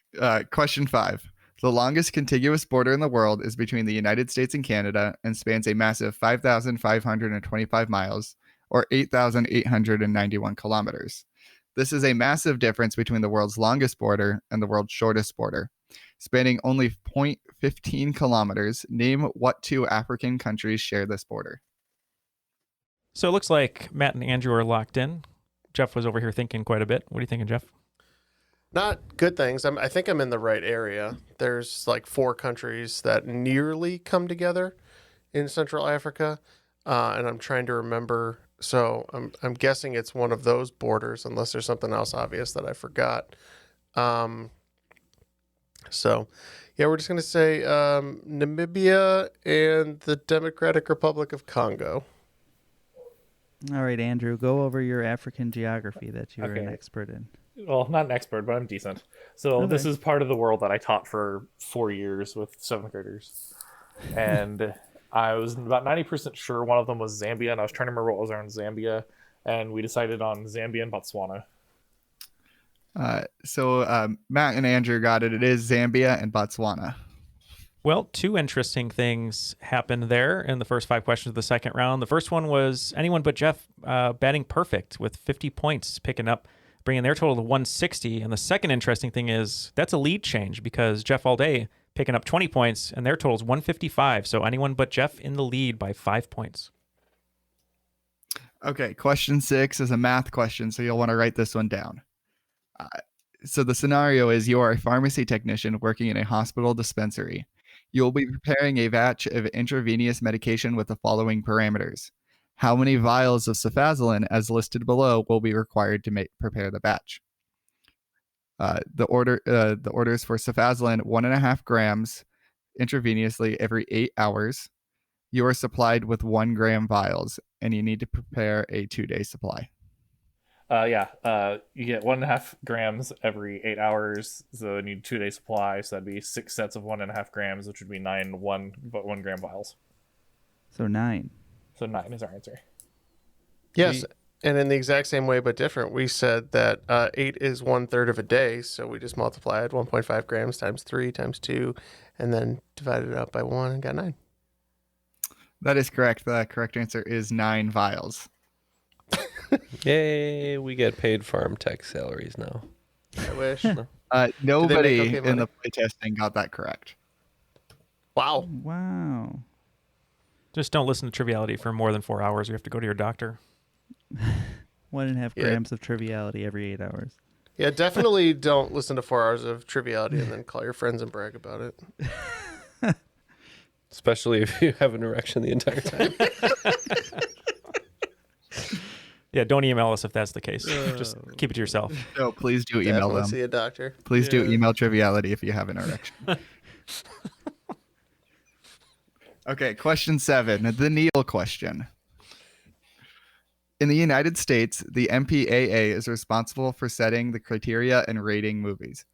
question 5. The longest contiguous border in the world is between the United States and Canada and spans a massive 5,525 miles, or 8,891 kilometers. This is a massive difference between the world's longest border and the world's shortest border. Spanning only 0.15 kilometers, name what 2 African countries share this border. So it looks like Matt and Andrew are locked in. Jeff was over here thinking quite a bit. What are you thinking, Jeff? Not good things. I think I'm in the right area. There's like 4 countries that nearly come together in Central Africa, and I'm trying to remember. So I'm guessing it's one of those borders, unless there's something else obvious that I forgot. So, yeah, we're just going to say Namibia and the Democratic Republic of Congo. All right, Andrew, go over your African geography that you're an expert in. Well, not an expert, but I'm decent. So This is part of the world that I taught for 4 years with 7th graders. And I was about 90% sure one of them was Zambia, and I was trying to remember what was around Zambia, and we decided on Zambia and Botswana. So Matt and Andrew got it. It is Zambia and Botswana. Well, 2 interesting things happened there in the first 5 questions of the second round. The first one was anyone but Jeff batting perfect with 50 points, bringing their total to 160. And the second interesting thing is that's a lead change because Jeff all day picking up 20 points and their total is 155. So anyone but Jeff in the lead by 5 points. Okay, question 6 is a math question, so you'll want to write this one down. So the scenario is you are a pharmacy technician working in a hospital dispensary. You will be preparing a batch of intravenous medication with the following parameters: How many vials of cefazolin, as listed below, will be required to prepare the batch? The orders for cefazolin 1.5 grams intravenously every 8 hours. You are supplied with 1 gram vials, and you need to prepare a 2-day supply. You get 1.5 grams every 8 hours, so you need 2-day supply. So that'd be 6 sets of 1.5 grams, which would be 9 1 gram vials. So 9. So 9 is our answer. Yes, and in the exact same way but different, we said that 8 is 1/3 of a day, so we just multiplied 1.5 grams times 3 times 2, and then divided it out by 1 and got 9. That is correct. The correct answer is 9 vials. Yay, we get paid farm tech salaries now. I wish. Nobody in the playtesting got that correct. Wow. Wow. Just don't listen to Triviality for more than 4 hours. You have to go to your doctor. 1.5 grams of Triviality every 8 hours. Yeah, definitely don't listen to 4 hours of Triviality and then call your friends and brag about it. Especially if you have an erection the entire time. Yeah, don't email us if that's the case. Just keep it to yourself. No, please do email them. See a doctor. Please do email Triviality if you have an erection. Okay, question 7, the Neil question. In the United States, the MPAA is responsible for setting the criteria and rating movies.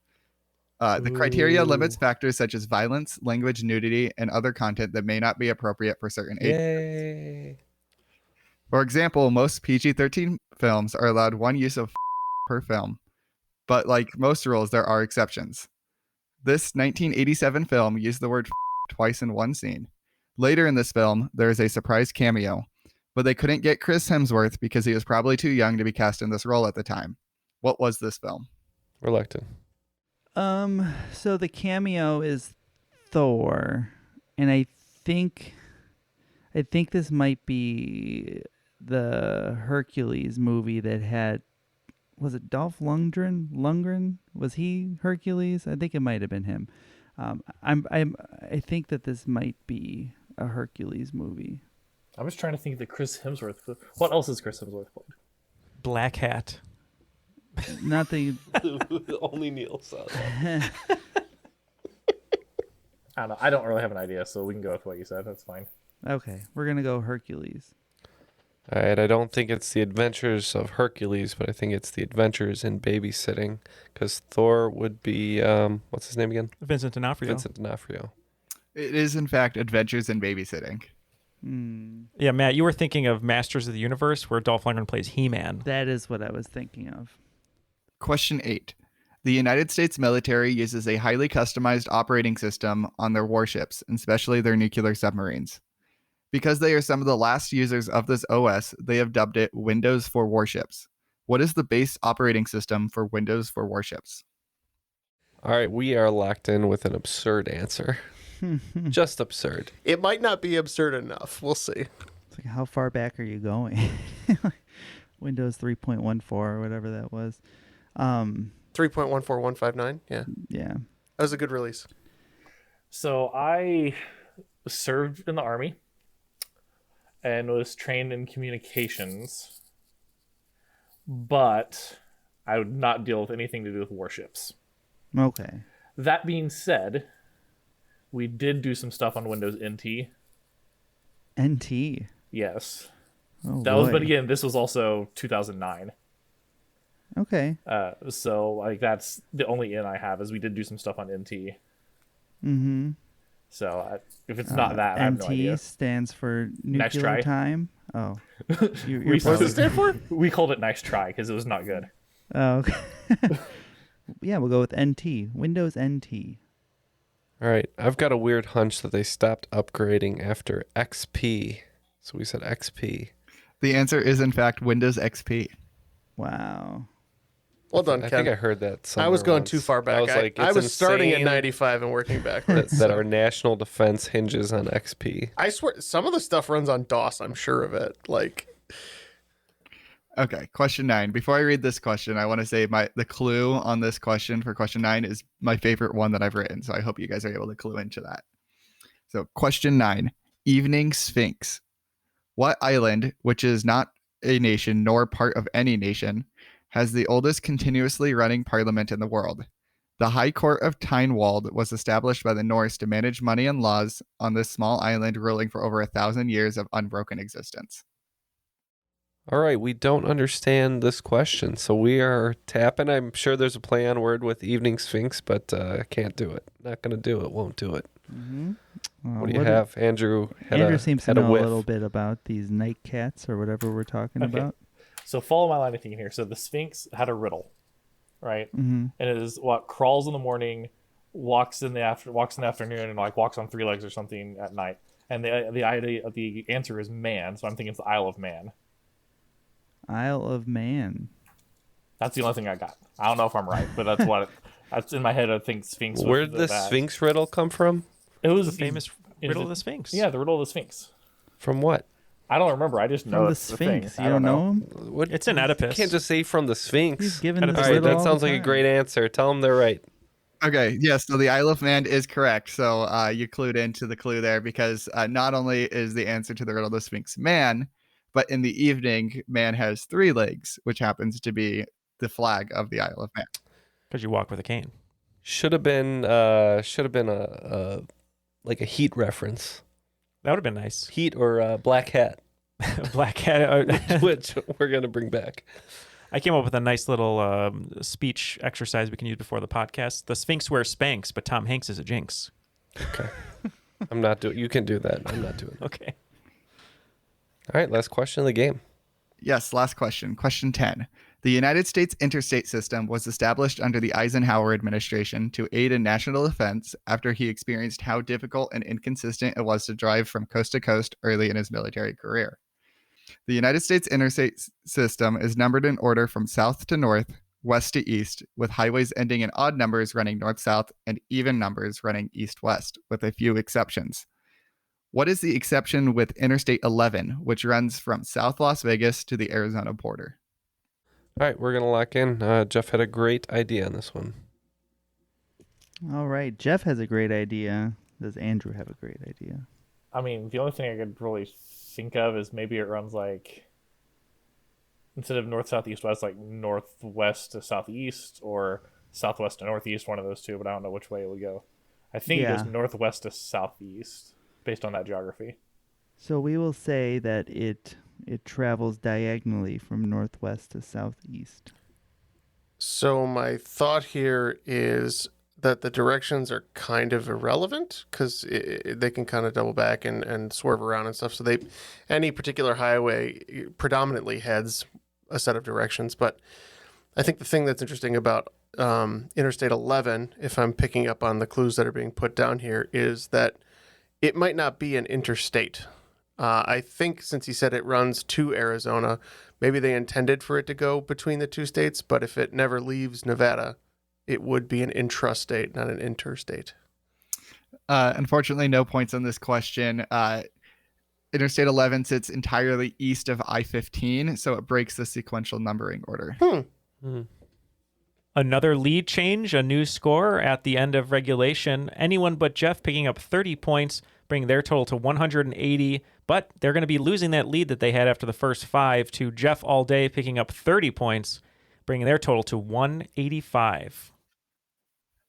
The criteria limits factors such as violence, language, nudity, and other content that may not be appropriate for certain age groups. For example, most PG-13 films are allowed 1 use of per film, but like most rules, there are exceptions. This 1987 film used the word twice in one scene. Later in this film, there is a surprise cameo, but they couldn't get Chris Hemsworth because he was probably too young to be cast in this role at the time. What was this film? Reluctant. So the cameo is Thor, and I think this might be the Hercules movie that had, was it Dolph Lundgren? Was he Hercules? I think it might have been him. I think that this might be a Hercules movie. I was trying to think that Chris Hemsworth. What else has Chris Hemsworth played? Black Hat. Not the Only Neil saw that. I don't know. I don't really have an idea, so we can go with what you said. That's fine. Okay, we're gonna go Hercules. All right, I don't think it's the Adventures of Hercules, but I think it's the Adventures in Babysitting, because Thor would be what's his name again? Vincent D'Onofrio. Vincent D'Onofrio. It is in fact Adventures in Babysitting. Yeah, Matt, you were thinking of Masters of the Universe, where Dolph Lundgren plays He-Man. That is what I was thinking of. Question 8. The United States military uses a highly customized operating system on their warships, especially their nuclear submarines. Because they are some of the last users of this OS, they have dubbed it Windows for Warships. What is the base operating system for Windows for Warships? All right, we are locked in with an absurd answer. Just absurd. It might not be absurd enough. We'll see. It's like, how far back are you going? Windows 3.14 or whatever that was. 3.14159. Yeah. Yeah. That was a good release. So I served in the Army and was trained in communications, but I would not deal with anything to do with warships. Okay. That being said, we did do some stuff on Windows NT. NT? Yes. Oh, that boy. was, but again, this was also 2009. Okay. So like that's the only in I have is we did do some stuff on NT. Mm-hmm. So if it's not that, I have no idea. NT stands for nuclear try. time. Oh. What does it stand for? We called it nice try because it was not good. Oh, okay. Yeah, we'll go with NT. Windows NT. All right, I've got a weird hunch that they stopped upgrading after XP. So we said XP. The answer is, in fact, Windows XP. Wow. Well done, Ken. I think I heard that somewhere I was going once. too far back. I was like, I it's was starting at insane 95 and working backwards. that our national defense hinges on XP. I swear, some of the stuff runs on DOS. I'm sure of it. Like, okay, question 9. Before I read this question, I want to say the clue on this question for question 9 is my favorite one that I've written. So I hope you guys are able to clue into that. So question 9, Evening Sphinx. What island, which is not a nation nor part of any nation, has the oldest continuously running parliament in the world? The High Court of Tynewald was established by the Norse to manage money and laws on this small island, ruling for over 1,000 years of unbroken existence. All right, we don't understand this question, so we are tapping. I'm sure there's a play on word with Evening Sphinx, but I can't do it. Not going to do it. Won't do it. Mm-hmm. What do you have? Andrew seems to had a know a whiff. little bit about these night cats or whatever we're talking about. So follow my line of thinking here. So the Sphinx had a riddle, right? Mm-hmm. And it is what crawls in the morning, walks in the afternoon, and like walks on 3 legs or something at night. And the answer is man. So I'm thinking it's the Isle of Man. Isle of Man. That's the only thing I got. I don't know if I'm right, but that's that's in my head. I think Sphinx. Where did the Sphinx riddle come from? It was the famous riddle of the Sphinx. Yeah, the riddle of the Sphinx. From what? I don't remember. I just know the it's Sphinx. The thing. You don't know him? What? It's an Oedipus. You can't just say from the Sphinx. He's given All this right, riddle that all sounds the like a time. great answer. Tell them they're right. Okay, yes, so the Isle of Man is correct. So you clued into the clue there because not only is the answer to the riddle of the Sphinx man, but in the evening, man has 3 legs, which happens to be the flag of the Isle of Man. Because you walk with a cane. Should have been a like a Heat reference. That would have been nice. Heat or Black Hat, Black Hat. which we're gonna bring back. I came up with a nice little speech exercise we can use before the podcast. The Sphinx wears Spanx, but Tom Hanks is a jinx. Okay. I'm not doing. You can do that. I'm not doing it. Okay. All right. Last question of the game. Yes, last question. Question 10. The United States interstate system was established under the Eisenhower administration to aid in national defense after he experienced how difficult and inconsistent it was to drive from coast to coast early in his military career. The United States interstate system is numbered in order from south to north, west to east, with highways ending in odd numbers running north-south and even numbers running east-west, with a few exceptions. What is the exception with Interstate 11, which runs from South Las Vegas to the Arizona border? All right, we're gonna lock in. Jeff had a great idea on this one. All right. Jeff has a great idea. Does Andrew have a great idea? I mean, the only thing I could really think of is maybe it runs like instead of north, south, east, west, like northwest to southeast or southwest to northeast, one of those two, but I don't know which way it would go. I think it goes northwest to southeast based on that geography. So we will say that it travels diagonally from northwest to southeast. So my thought here is that the directions are kind of irrelevant because they can kind of double back and swerve around and stuff. So any particular highway predominantly heads a set of directions. But I think the thing that's interesting about Interstate 11, if I'm picking up on the clues that are being put down here, is that it might not be an interstate. I think since he said it runs to Arizona, maybe they intended for it to go between the two states, but if it never leaves Nevada, it would be an intrastate, not an interstate. Unfortunately, no points on this question. Interstate 11 sits entirely east of I-15, so it breaks the sequential numbering order. Another lead change, a new score at the end of regulation. Anyone but Jeff picking up 30 points, bringing their total to 180. But they're going to be losing that lead that they had after the first 5 to Jeff all day picking up 30 points, bringing their total to 185.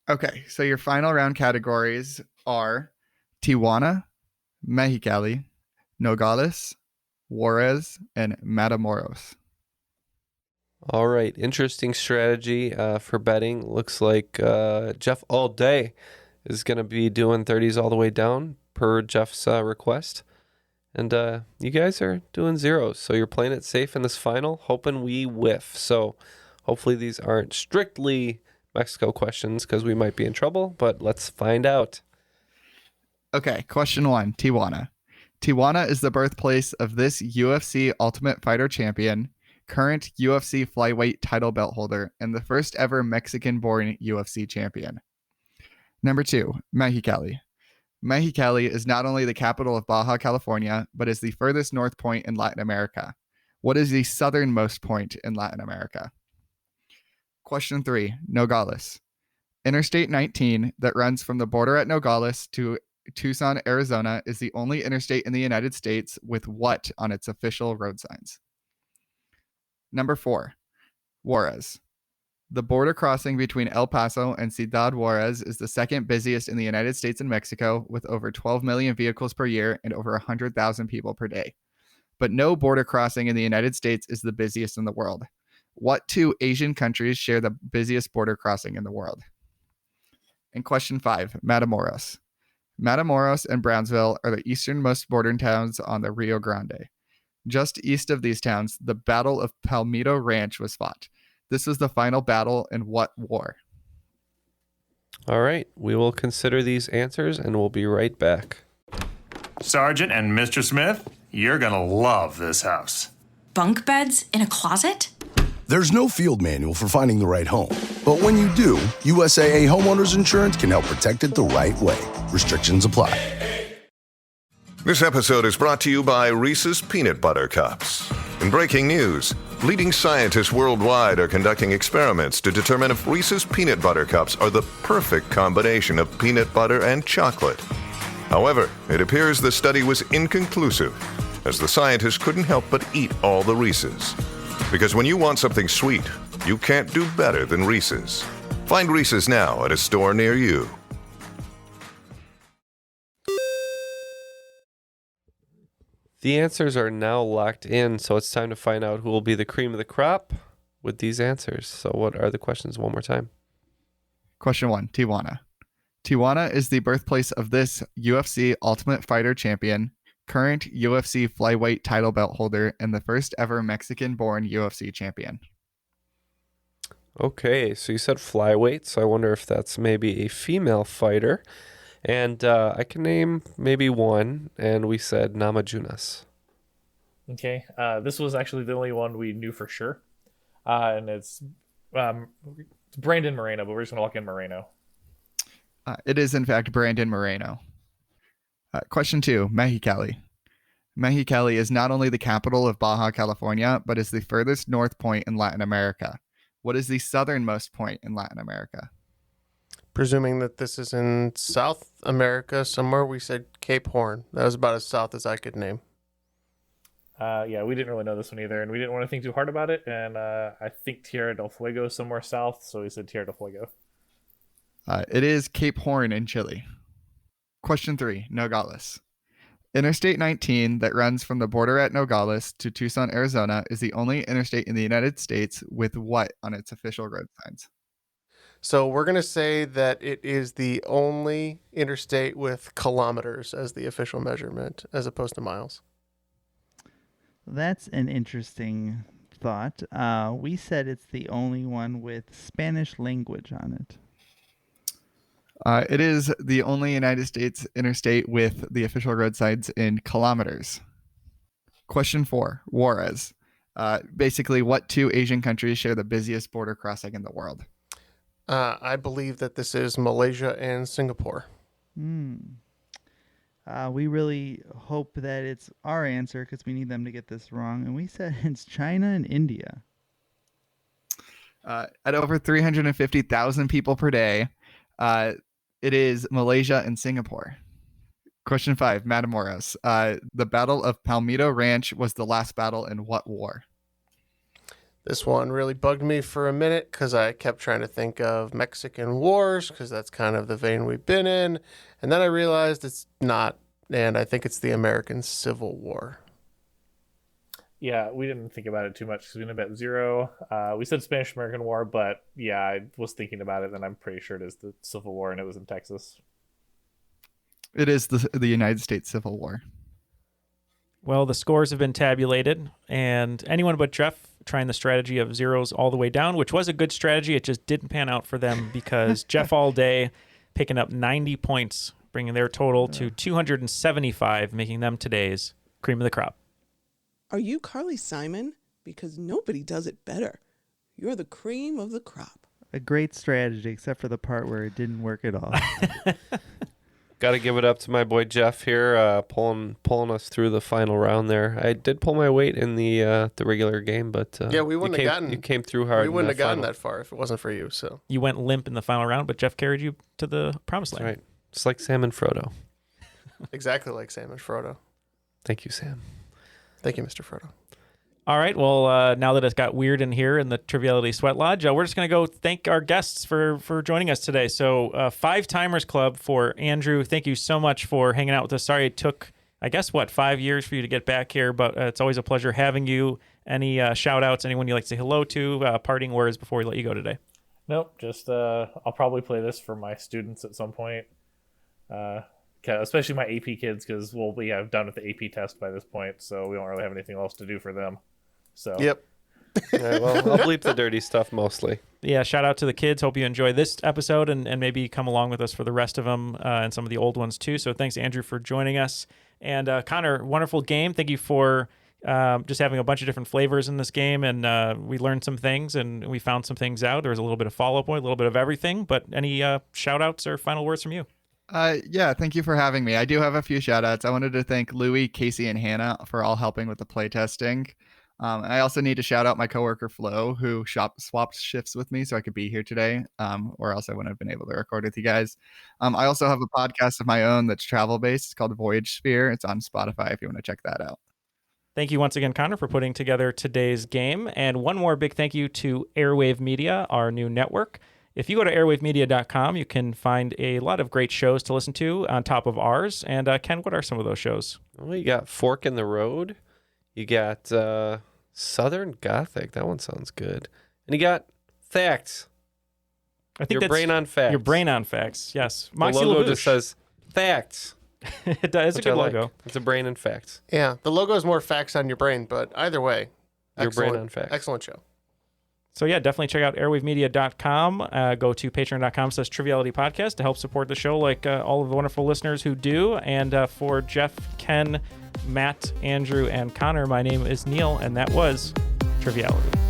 Okay, so your final round categories are Tijuana, Mexicali, Nogales, Juarez, and Matamoros. All right, interesting strategy for betting. Looks like Jeff all day is going to be doing 30s all the way down per Jeff's request. And you guys are doing zeros, so you're playing it safe in this final, hoping we whiff. So hopefully these aren't strictly Mexico questions because we might be in trouble, but let's find out. Okay, question 1, Tijuana. Tijuana is the birthplace of this UFC Ultimate Fighter champion, current UFC flyweight title belt holder, and the first ever Mexican-born UFC champion. Number 2, Mexicali. Mexicali is not only the capital of Baja California, but is the furthest north point in Latin America. What is the southernmost point in Latin America? Question 3, Nogales. Interstate 19 that runs from the border at Nogales to Tucson, Arizona is the only interstate in the United States with what on its official road signs? Number 4, Juarez. The border crossing between El Paso and Ciudad Juarez is the second busiest in the United States and Mexico, with over 12 million vehicles per year and over 100,000 people per day. But no border crossing in the United States is the busiest in the world. What 2 Asian countries share the busiest border crossing in the world? And question 5, Matamoros. Matamoros and Brownsville are the easternmost border towns on the Rio Grande. Just east of these towns, the Battle of Palmito Ranch was fought. This was the final battle in what war? All right, we will consider these answers and we'll be right back. Sergeant and Mr. Smith, you're gonna love this house. Bunk beds in a closet? There's no field manual for finding the right home. But when you do, USAA Homeowners Insurance can help protect it the right way. Restrictions apply. This episode is brought to you by Reese's Peanut Butter Cups. In breaking news, leading scientists worldwide are conducting experiments to determine if Reese's Peanut Butter Cups are the perfect combination of peanut butter and chocolate. However, it appears the study was inconclusive, as the scientists couldn't help but eat all the Reese's. Because when you want something sweet, you can't do better than Reese's. Find Reese's now at a store near you. The answers are now locked in, so it's time to find out who will be the cream of the crop with these answers. So what are the questions one more time? Question 1, Tijuana. Tijuana is the birthplace of this UFC Ultimate Fighter champion, current UFC flyweight title belt holder, and the first ever Mexican-born UFC champion. Okay, so you said flyweight, so I wonder if that's maybe a female fighter. And I can name maybe one, and we said Namajunas. Okay, this was actually the only one we knew for sure. And it's Brandon Moreno, but we're just going to lock in Moreno. It is, in fact, Brandon Moreno. Question 2, Mexicali. Mexicali is not only the capital of Baja California, but is the furthest north point in Latin America. What is the southernmost point in Latin America? Presuming that this is in South America somewhere, we said Cape Horn. That was about as south as I could name. Yeah, we didn't really know this one either, and we didn't want to think too hard about it. And I think Tierra del Fuego is somewhere south, so we said Tierra del Fuego. It is Cape Horn in Chile. Question 3, Nogales. Interstate 19 that runs from the border at Nogales to Tucson, Arizona is the only interstate in the United States with what on its official road signs? So we're going to say that it is the only interstate with kilometers as the official measurement, as opposed to miles. That's an interesting thought. We said it's the only one with Spanish language on it. It is the only United States interstate with the official road signs in kilometers. Question 4, Juarez. Basically, what 2 Asian countries share the busiest border crossing in the world? I believe that this is Malaysia and Singapore. We really hope that it's our answer because we need them to get this wrong. And we said it's China and India. At over 350,000 people per day, it is Malaysia and Singapore. Question 5, Matamoros. The Battle of Palmito Ranch was the last battle in what war? This one really bugged me for a minute because I kept trying to think of Mexican wars because that's kind of the vein we've been in. And then I realized it's not, and I think it's the American Civil War. Yeah, we didn't think about it too much because we didn't bet 0. We said Spanish-American War, but yeah, I was thinking about it, and I'm pretty sure it is the Civil War, and it was in Texas. It is the United States Civil War. Well, the scores have been tabulated, and anyone but Jeff trying the strategy of zeros all the way down, which was a good strategy. It just didn't pan out for them because Jeff all day picking up 90 points, bringing their total to 275, making them today's cream of the crop. Are you Carly Simon? Because nobody does it better. You're the cream of the crop. A great strategy, except for the part where it didn't work at all. Got to give it up to my boy Jeff here, pulling us through the final round there. I did pull my weight in the regular game, but yeah, we wouldn't have gotten. You came through hard. We wouldn't have gotten that far if it wasn't for you. So you went limp in the final round, but Jeff carried you to the promised land. That's right, it's like Sam and Frodo. Exactly like Sam and Frodo. Thank you, Sam. Thank you, Mr. Frodo. All right. Well, now that it's got weird in here in the Triviality Sweat Lodge, we're just going to go thank our guests for joining us today. So, Five Timers Club for Andrew. Thank you so much for hanging out with us. Sorry it took, 5 years for you to get back here, but it's always a pleasure having you. Any shout outs, anyone you'd like to say hello to, parting words before we let you go today? Nope. Just I'll probably play this for my students at some point. Especially my AP kids, because we'll be done with the AP test by this point, so we don't really have anything else to do for them. So yep. All right, well, I'll bleep the dirty stuff mostly. Yeah, shout out to the kids. Hope you enjoy this episode and maybe come along with us for the rest of them and some of the old ones too. So thanks, Andrew, for joining us. And Connor, wonderful game. Thank you for just having a bunch of different flavors in this game. And we learned some things and we found some things out. There was a little bit of follow-up, a little bit of everything. But any shout outs or final words from you? Yeah, thank you for having me. I do have a few shout outs. I wanted to thank Louie, Casey, and Hannah for all helping with the playtesting. I also need to shout out my coworker Flo, who swapped shifts with me so I could be here today, or else I wouldn't have been able to record with you guys. I also have a podcast of my own that's travel-based. It's called Voyage Sphere. It's on Spotify if you want to check that out. Thank you once again, Connor, for putting together today's game. And one more big thank you to Airwave Media, our new network. If you go to airwavemedia.com, you can find a lot of great shows to listen to on top of ours. And Ken, what are some of those shows? Well, you got Fork in the Road. You got Southern Gothic. That one sounds good. And you got Facts. I think Your Brain on Facts. Your Brain on Facts, yes. The Moxie logo LaBouche. just says Facts. It does. It's a good logo. It's a brain and facts. Yeah, the logo is more facts on your brain, but either way, Your brain on facts. Excellent show. So yeah, definitely check out airwavemedia.com. Go to patreon.com/trivialitypodcast to help support the show like all of the wonderful listeners who do. And for Jeff, Ken, Matt, Andrew, and Connor, my name is Neil, and that was Triviality.